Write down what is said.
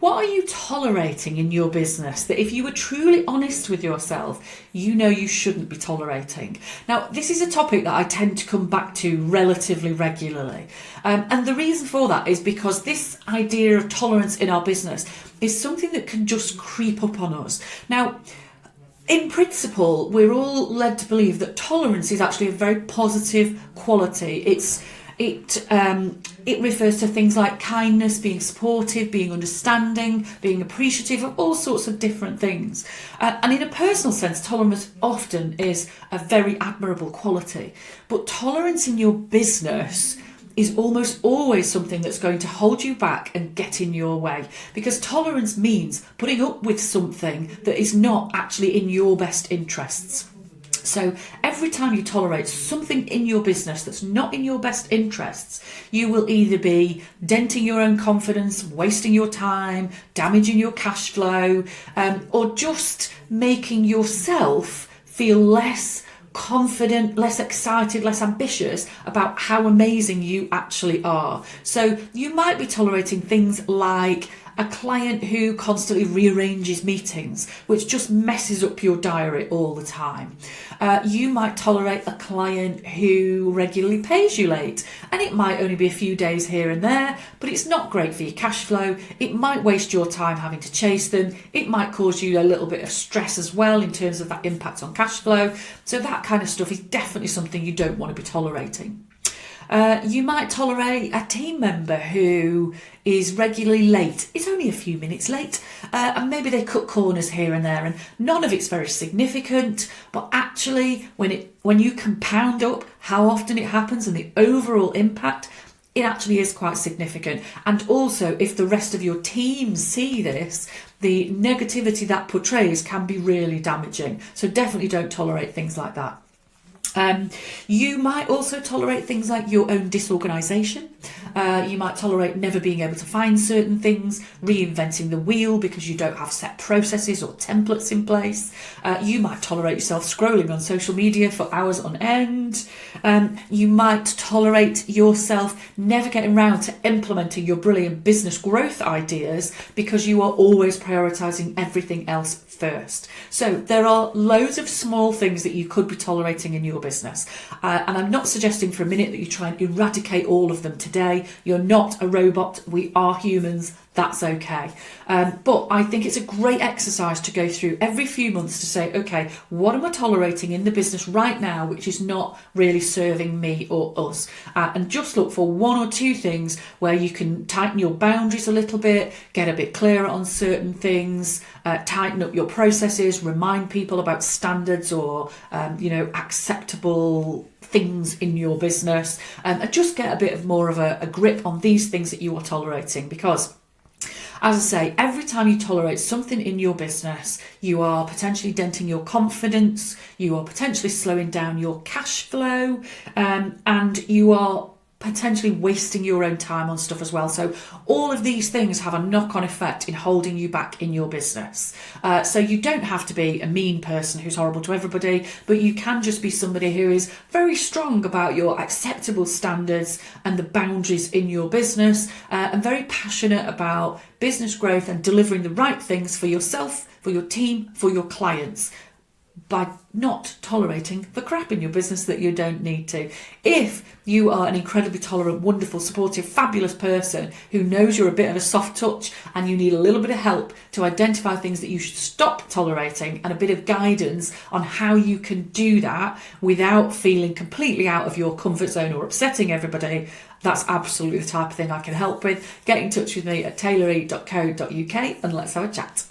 What are you tolerating in your business that if you were truly honest with yourself, you know you shouldn't be tolerating? Now, this is a topic that I tend to come back to relatively regularly. And the reason for that is because this idea of tolerance in our business is something that can just creep up on us. Now, in principle, we're all led to believe that tolerance is actually a very positive quality. It refers to things like kindness, being supportive, being understanding, being appreciative of all sorts of different things. And in a personal sense, tolerance often is a very admirable quality. But tolerance in your business is almost always something that's going to hold you back and get in your way, because tolerance means putting up with something that is not actually in your best interests. So every time you tolerate something in your business that's not in your best interests, you will either be denting your own confidence, wasting your time, damaging your cash flow, or just making yourself feel less confident, less excited, less ambitious about how amazing you actually are. So you might be tolerating things like a client who constantly rearranges meetings, which just messes up your diary all the time. You might tolerate a client who regularly pays you late, and it might only be a few days here and there, but it's not great for your cash flow. It might waste your time having to chase them. It might cause you a little bit of stress as well in terms of that impact on cash flow. So that kind of stuff is definitely something you don't want to be tolerating. You might tolerate a team member who is regularly late. It's only a few minutes late, and maybe they cut corners here and there, and none of it's very significant. But actually, when you compound up how often it happens and the overall impact, it actually is quite significant. And also, if the rest of your team see this, the negativity that portrays can be really damaging. So definitely don't tolerate things like that. You might also tolerate things like your own disorganisation. You might tolerate never being able to find certain things, reinventing the wheel because you don't have set processes or templates in place. You might tolerate yourself scrolling on social media for hours on end. You might tolerate yourself never getting around to implementing your brilliant business growth ideas because you are always prioritising everything else first. So there are loads of small things that you could be tolerating in your business. And I'm not suggesting for a minute that you try and eradicate all of them today. You're not a robot. We are humans. That's okay. But I think it's a great exercise to go through every few months to say, okay, what am I tolerating in the business right now which is not really serving me or us? And just look for one or two things where you can tighten your boundaries a little bit, get a bit clearer on certain things, tighten up your processes, remind people about standards or, acceptable things in your business, and just get a bit of more of a grip on these things that you are tolerating, because as I say, every time you tolerate something in your business, you are potentially denting your confidence, you are potentially slowing down your cash flow, and you are potentially wasting your own time on stuff as well. So all of these things have a knock-on effect in holding you back in your business. So you don't have to be a mean person who's horrible to everybody, but you can just be somebody who is very strong about your acceptable standards and the boundaries in your business, and very passionate about business growth and delivering the right things for yourself, for your team, for your clients, by not tolerating the crap in your business that you don't need to. If you are an incredibly tolerant, wonderful, supportive, fabulous person who knows you're a bit of a soft touch and you need a little bit of help to identify things that you should stop tolerating and a bit of guidance on how you can do that without feeling completely out of your comfort zone or upsetting everybody, that's absolutely the type of thing I can help with. Get in touch with me at taylorie.co.uk and let's have a chat.